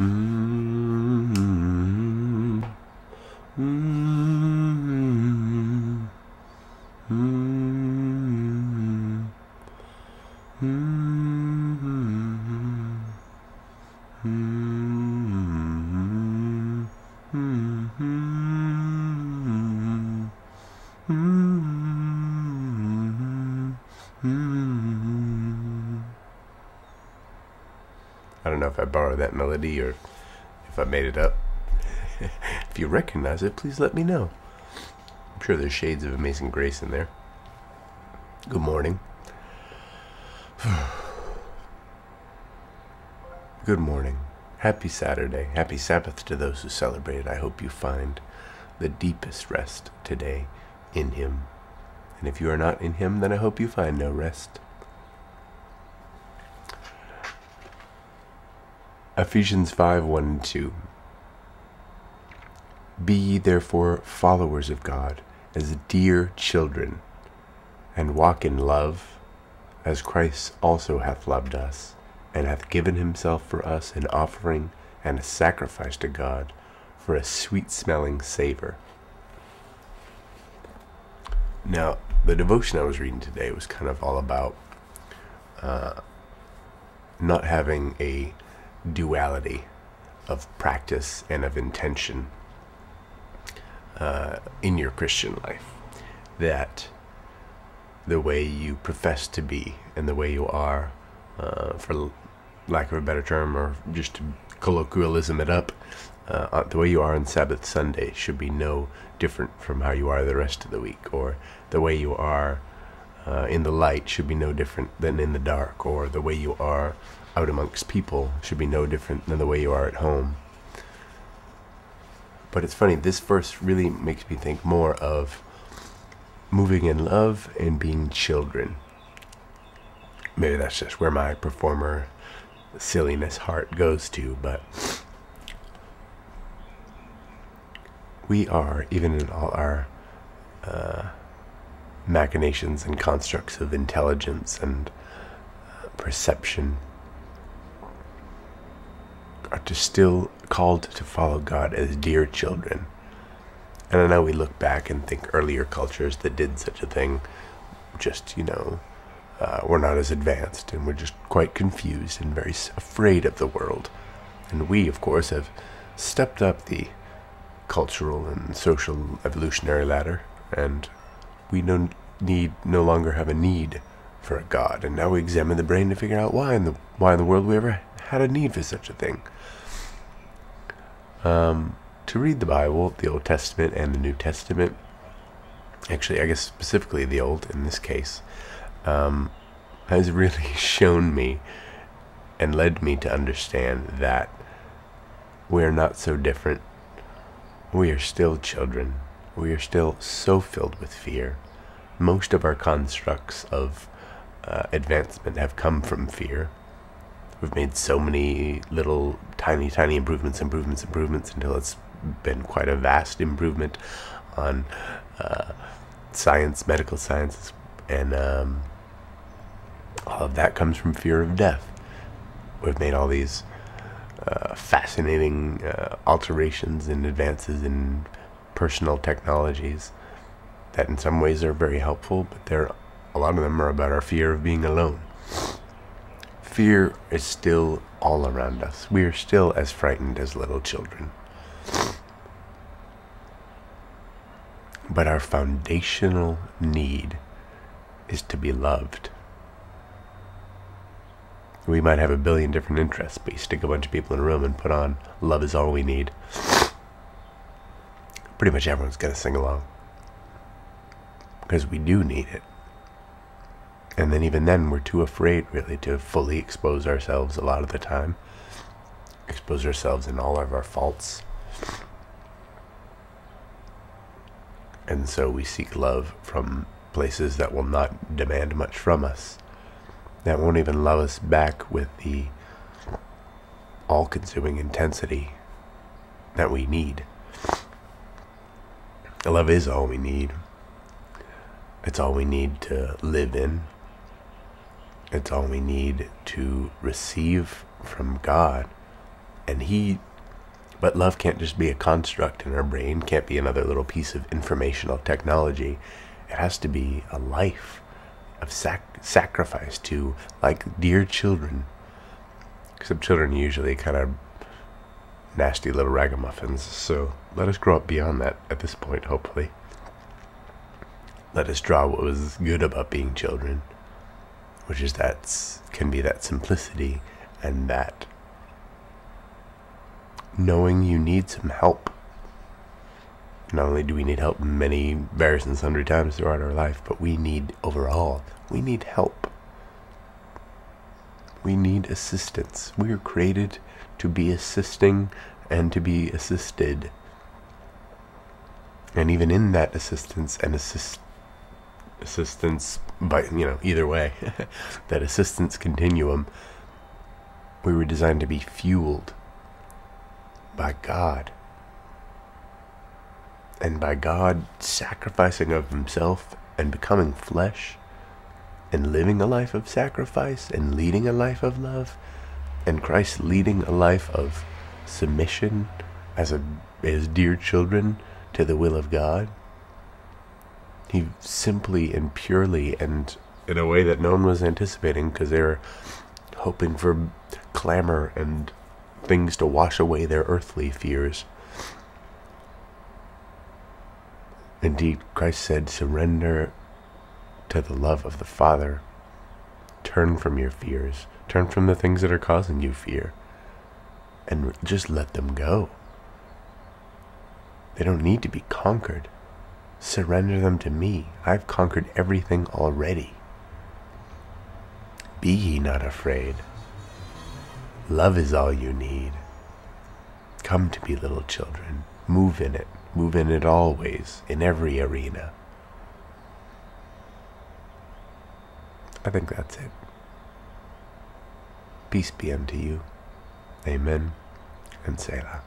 Mm-hmm. Mm-hmm. Mm-hmm. I don't know if I borrowed that melody or if I made it up. If you recognize it, please let me know. I'm sure there's shades of Amazing Grace in there. Good morning. Good morning. Happy Saturday. Happy Sabbath to those who celebrate it. I hope you find the deepest rest today in Him. And if you are not in Him, then I hope you find no rest. Ephesians 5:1-2. Be ye therefore followers of God, as dear children, and walk in love, as Christ also hath loved us, and hath given himself for us an offering and a sacrifice to God, for a sweet-smelling savor. Now, the devotion I was reading today was kind of all about not having a duality of practice and of intention in your Christian life. That the way you profess to be and the way you are, for lack of a better term, or just to colloquialism it up, the way you are on Sabbath Sunday should be no different from how you are the rest of the week, or the way you are in the light should be no different than in the dark, or the way you are out amongst people should be no different than the way you are at home. But it's funny, this verse really makes me think more of moving in love and being children. Maybe that's just where my performer silliness heart goes to, but we are, even in all our machinations and constructs of intelligence and perception, are to still called to follow God as dear children. And I know we look back and think earlier cultures that did such a thing just, we're not as advanced, and we're just quite confused and very afraid of the world. And we, of course, have stepped up the cultural and social evolutionary ladder, and we no longer have a need for a God. And now we examine the brain to figure out why in the world we ever had a need for such a thing. To read the Bible, the Old Testament and the New Testament, actually I guess specifically the Old in this case, has really shown me and led me to understand that we are not so different. We are still children. We are still so filled with fear. Most of our constructs of advancement have come from fear. We've made so many little tiny improvements until it's been quite a vast improvement on science, medical sciences, and all of that comes from fear of death. We've made all these fascinating alterations and advances in personal technologies that in some ways are very helpful, but a lot of them are about our fear of being alone. Fear is still all around us. We are still as frightened as little children. But our foundational need is to be loved. We might have a billion different interests, but you stick a bunch of people in a room and put on "Love is all we need." Pretty much everyone's going to sing along. Because we do need it. And then even then, we're too afraid, really, to fully expose ourselves a lot of the time. Expose ourselves in all of our faults. And so we seek love from places that will not demand much from us. That won't even love us back with the all-consuming intensity that we need. Love is all we need. It's all we need to live in. It's all we need to receive from God But love can't just be a construct in our brain, can't be another little piece of informational technology. It has to be a life of sacrifice to, like dear children. Except children are usually kind of nasty little ragamuffins, so let us grow up beyond that at this point, hopefully. Let us draw what was good about being children, which is can be that simplicity and that knowing you need some help. Not only do we need help many various and sundry times throughout our life, but we need help. We need assistance. We are created to be assisting and to be assisted. And even in that assistance and assistance by, either way, that assistance continuum, we were designed to be fueled by God. And by God sacrificing of himself and becoming flesh and living a life of sacrifice and leading a life of love, and Christ leading a life of submission as dear children to the will of God. He simply and purely, and in a way that no one was anticipating, because they were hoping for clamor and things to wash away their earthly fears. Indeed, Christ said, surrender to the love of the Father. Turn from your fears. Turn from the things that are causing you fear. And just let them go. They don't need to be conquered. Surrender them to me. I've conquered everything already. Be ye not afraid. Love is all you need. Come to be little children. Move in it. Move in it always, in every arena. I think that's it. Peace be unto you. Amen and Selah.